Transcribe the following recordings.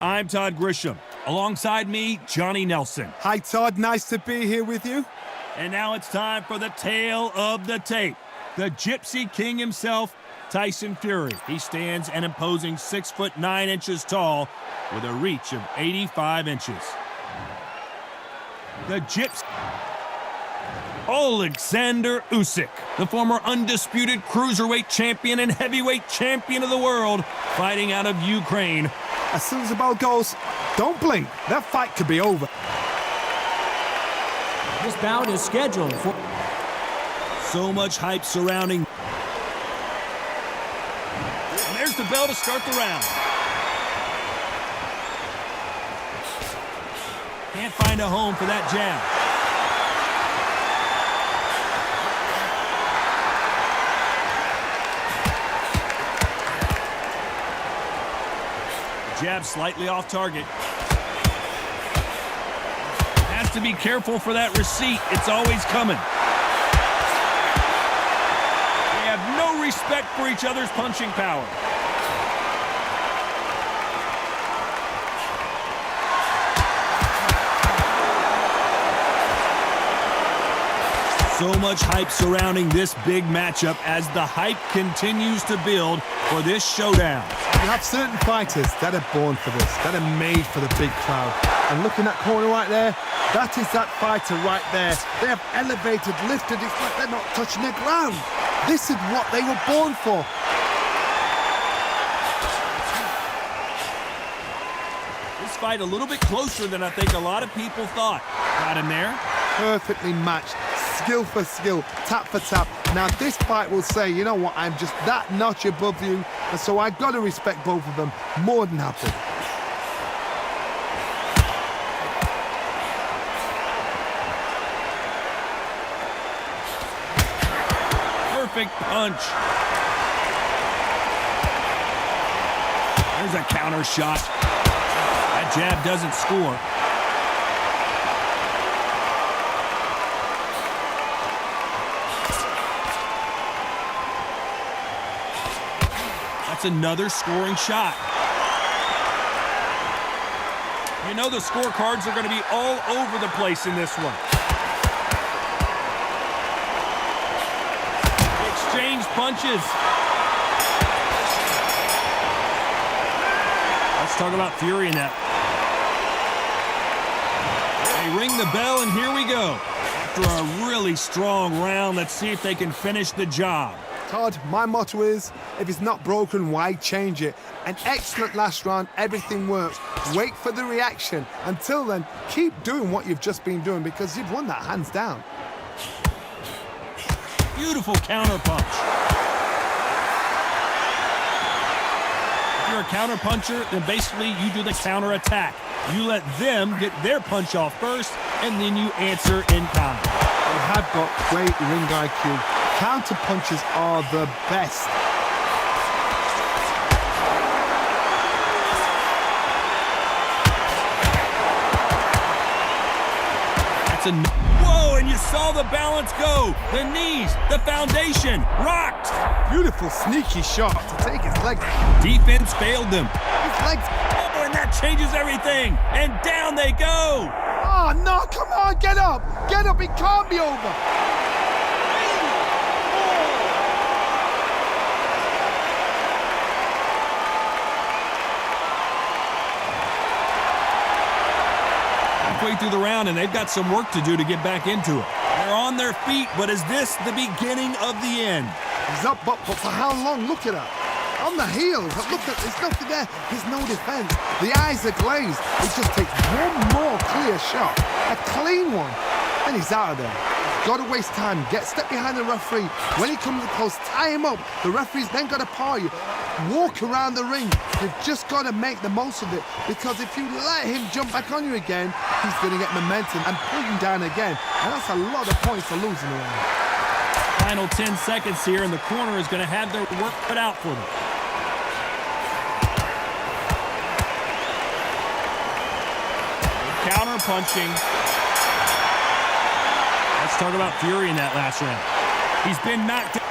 I'm Todd Grisham. Alongside me, Johnny Nelson. Hi, Todd. Nice to be here with you. And now it's time for the tale of the tape. The Gypsy King himself, Tyson Fury. He stands an imposing 6'9" tall with a reach of 85 inches. The Gypsy... Alexander Usyk, the former undisputed cruiserweight champion and heavyweight champion of the world, fighting out of Ukraine. As soon as the bell goes, don't blink. That fight could be over. This bout is scheduled for... So much hype surrounding. And there's the bell to start the round. Can't find a home for that jab. Jab slightly off target. Has to be careful for that receipt. It's always coming. They have no respect for each other's punching power. So much hype surrounding this big matchup as the hype continues to build for this showdown. You have certain fighters that are born for this, that are made for the big crowd. And looking at corner right there, that is that fighter right there. They have elevated, lifted, it's like they're not touching the ground. This is what they were born for. This fight a little bit closer than I think a lot of people thought. Got him there. Perfectly matched, skill for skill, tap for tap. Now this fight will say, you know what, I'm just that notch above you, and so I've got to respect both of them more than happy. Perfect punch. There's a counter shot. That jab doesn't score. That's another scoring shot. You know the scorecards are going to be all over the place in this one. Exchange punches. Let's talk about Fury in that. They ring the bell, and here we go. After a really strong round, let's see if they can finish the job. Todd, my motto is, if it's not broken, why change it? An excellent last round, everything works. Wait for the reaction. Until then, keep doing what you've just been doing because you've won that hands down. Beautiful counter punch. If you're a counter puncher, then basically you do the counter attack. You let them get their punch off first, and then you answer in kind. They have got great ring IQ. Counter punches are the best. Whoa, and you saw the balance go. The knees, the foundation, rocked. Beautiful, sneaky shot to take his legs. Defense failed them. His legs. Oh, and that changes everything. And down they go. Oh, no, come on, get up. Get up, it can't be over. Halfway through the round, and they've got some work to do to get back into it. They're on their feet, but is this the beginning of the end? He's up, but for how long? Look at that. On the heels, look at, there's nothing there. There's no defense. The eyes are glazed. It just takes one more clear shot, a clean one, and he's out of there. Got to waste time. Get step behind the referee. When he comes close, tie him up. The referee's then got to power you. Walk around the ring. You've just got to make the most of it, because if you let him jump back on you again, he's going to get momentum and pull you down again. And that's a lot of points to lose in the round. Final 10 seconds here, and the corner is going to have their work cut out for them. Counter punching. Let's talk about Fury in that last round. He's been knocked down.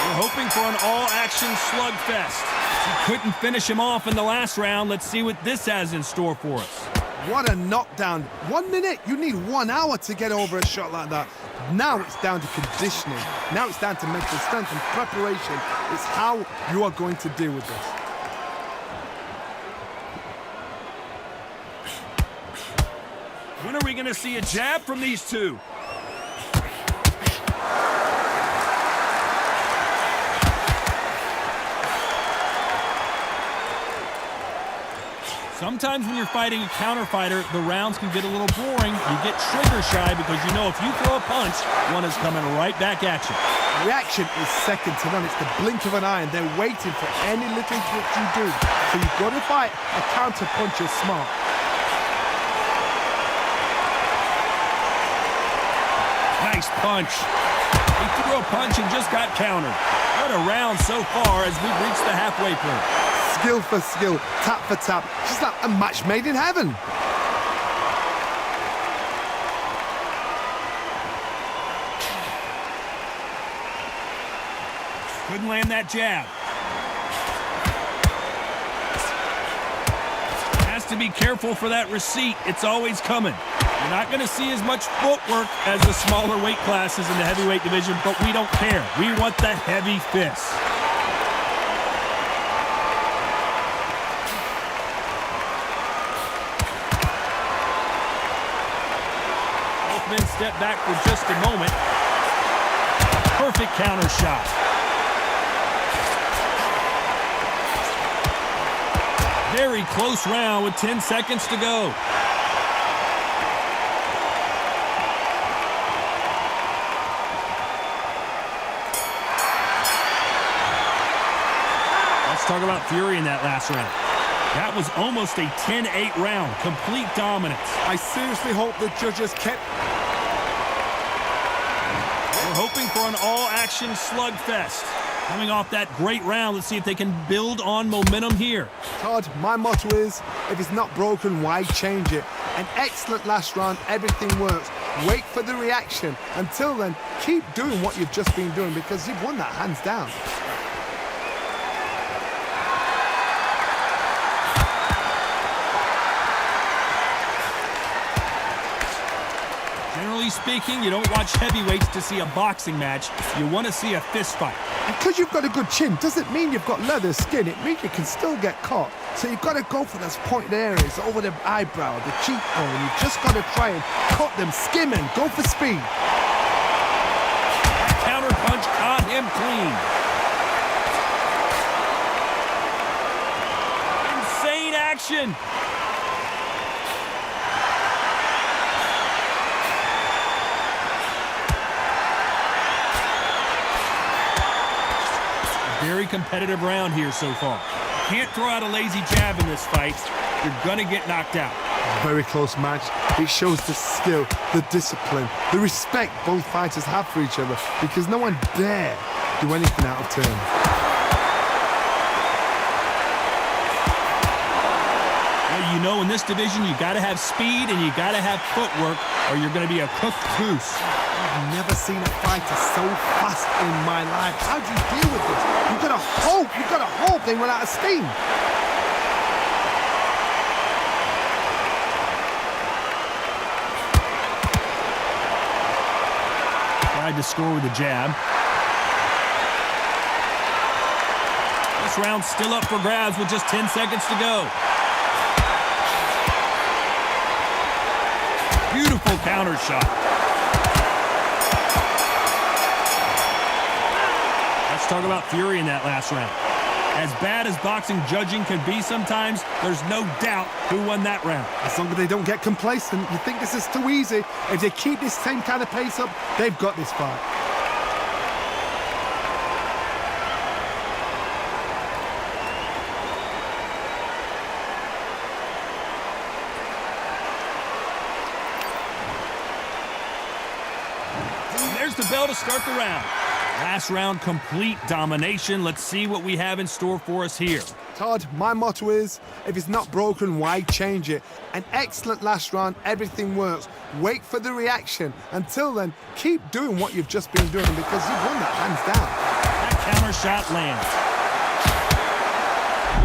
We're hoping for an all-action slugfest. He couldn't finish him off in the last round. Let's see what this has in store for us. What a knockdown. 1 minute, you need 1 hour to get over a shot like that. Now it's down to conditioning. Now it's down to mental strength and preparation. It's how you are going to deal with this. When are we going to see a jab from these two? Sometimes when you're fighting a counter fighter, the rounds can get a little boring. You get trigger shy because you know if you throw a punch, one is coming right back at you. Reaction is second to none. It's the blink of an eye, and they're waiting for any little twitch you do. So you've got to fight a counter puncher smart. Nice punch. He threw a punch and just got countered. What a round so far as we've reached the halfway point. Skill for skill, tap for tap. Just like a match made in heaven. Couldn't land that jab. Has to be careful for that receipt. It's always coming. You're not going to see as much footwork as the smaller weight classes in the heavyweight division, but we don't care. We want the heavy fists. Both men step back for just a moment. Perfect counter shot. Very close round with 10 seconds to go. Let's talk about Fury in that last round. That was almost a 10-8 round. Complete dominance. I seriously hope the judges kept... We're hoping for an all-action slugfest. Coming off that great round, let's see if they can build on momentum here. Todd, my motto is, if it's not broken, why change it? An excellent last round, everything works. Wait for the reaction. Until then, keep doing what you've just been doing because you've won that hands down. Generally speaking, you don't watch heavyweights to see a boxing match. You want to see a fist fight. Because you've got a good chin doesn't mean you've got leather skin. It means you can still get caught. So you've got to go for those pointed areas over the eyebrow, the cheekbone. You've just got to try and cut them, skim and go for speed. That counter punch caught him clean. Insane action. Very competitive round here so far. Can't throw out a lazy jab in this fight. You're gonna get knocked out. Very close match. It shows the skill, the discipline, the respect both fighters have for each other because no one dare do anything out of turn. Well, you know, in this division, you gotta have speed and you gotta have footwork or you're gonna be a cooked goose. I've never seen a fighter so fast in my life. How do you deal with this? You've got to hope they run out of steam. Tried to score with a jab. This round's still up for grabs with just 10 seconds to go. Beautiful counter shot. Let's talk about Fury in that last round. As bad as boxing judging can be sometimes, there's no doubt who won that round. As long as they don't get complacent, you think this is too easy. If they keep this same kind of pace up, they've got this fight. And there's the bell to start the round. Last round, complete domination. Let's see what we have in store for us here. Todd, my motto is, if it's not broken, why change it? An excellent last round, everything works. Wait for the reaction. Until then, keep doing what you've just been doing because you've won that hands down. That counter shot lands.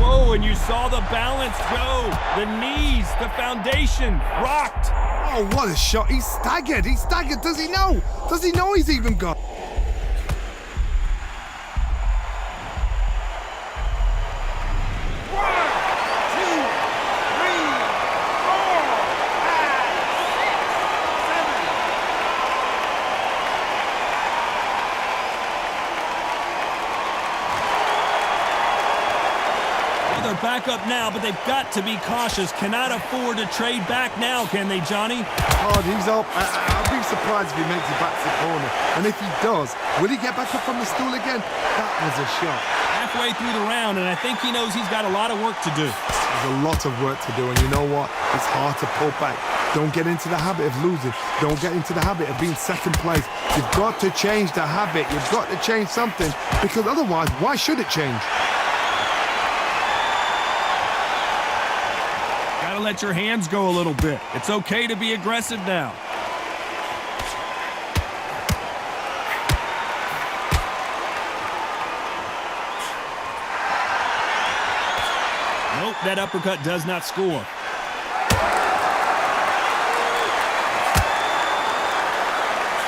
Whoa, and you saw the balance go. The knees, the foundation, rocked. Oh, what a shot. He's staggered. He's staggered. Does he know? Does he know he's even gone? They're back up now, but they've got to be cautious. Cannot afford to trade back now, can they, Johnny? Oh, he's up. I'll be surprised if he makes it back to the corner. And if he does, will he get back up from the stool again? That was a shot. Halfway through the round, and I think he knows he's got a lot of work to do. There's a lot of work to do, and you know what? It's hard to pull back. Don't get into the habit of losing. Don't get into the habit of being second place. You've got to change the habit. You've got to change something, because otherwise, why should it change? Gotta let your hands go a little bit. It's okay to be aggressive now. Nope, that uppercut does not score.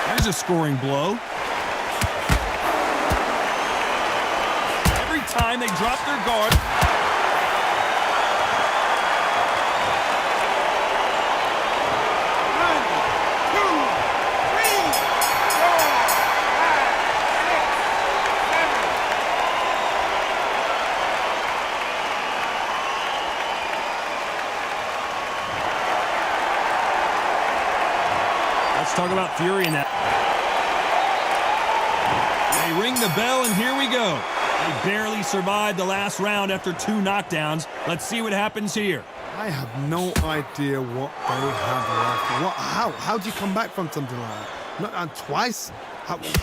There's a scoring blow. Every time they drop their guard, talk about fury in that. They ring the bell, and here we go. They barely survived the last round after 2 knockdowns. Let's see what happens here. I have no idea what they have left. How do you come back from something like that? Not on twice?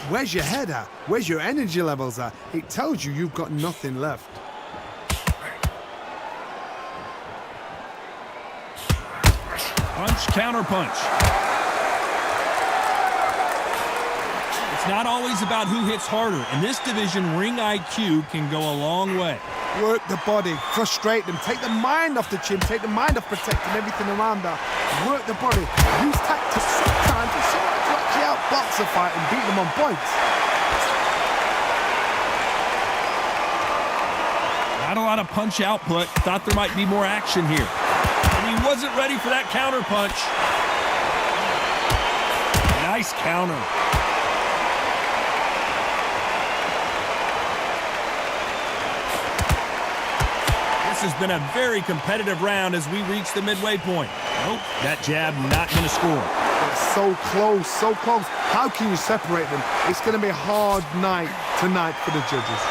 Where's your head at? Where's your energy levels at? It tells you you've got nothing left. Punch, counter punch. Not always about who hits harder. In this division, ring IQ can go a long way. Work the body, frustrate them, take the mind off the chin, take the mind off protecting everything around that. Work the body, use tactics sometimes to actually outbox a fight and beat them on points. Not a lot of punch output. Thought there might be more action here. And he wasn't ready for that counter punch. Nice counter. This has been a very competitive round as we reach the midway point. Nope, that jab not going to score. It's so close, so close. How can you separate them? It's going to be a hard night tonight for the judges.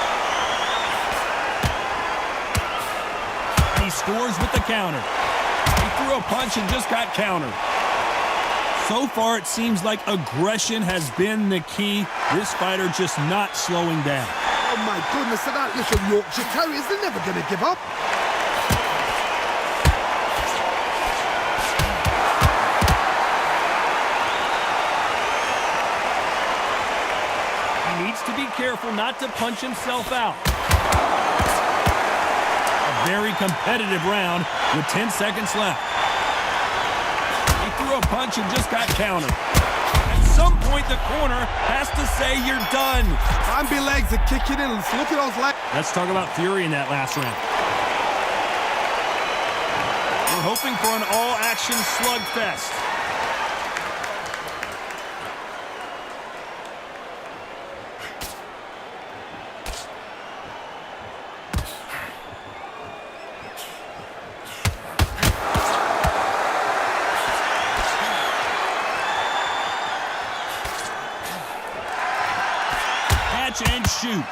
He scores with the counter. He threw a punch and just got countered. So far, it seems like aggression has been the key. This fighter just not slowing down. Oh my goodness, that little Yorkshire Terriers, they're never going to give up. He needs to be careful not to punch himself out. A very competitive round with 10 seconds left. He threw a punch and just got countered. At some point, the corner has to say you're done. Ambi legs are kicking in. Look at those legs. Let's talk about fury in that last round. We're hoping for an all-action slugfest. And shoot.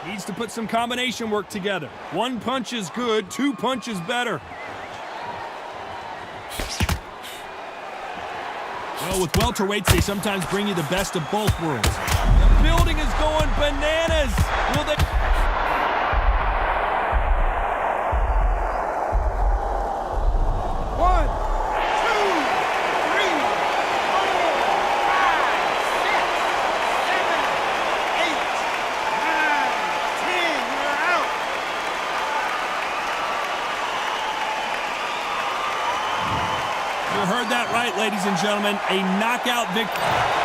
Needs to put some combination work together. 1 punch is good, 2 punches better. Well, with welterweights, they sometimes bring you the best of both worlds. The building is going bananas. Will they... You heard that right, ladies and gentlemen. A knockout victory.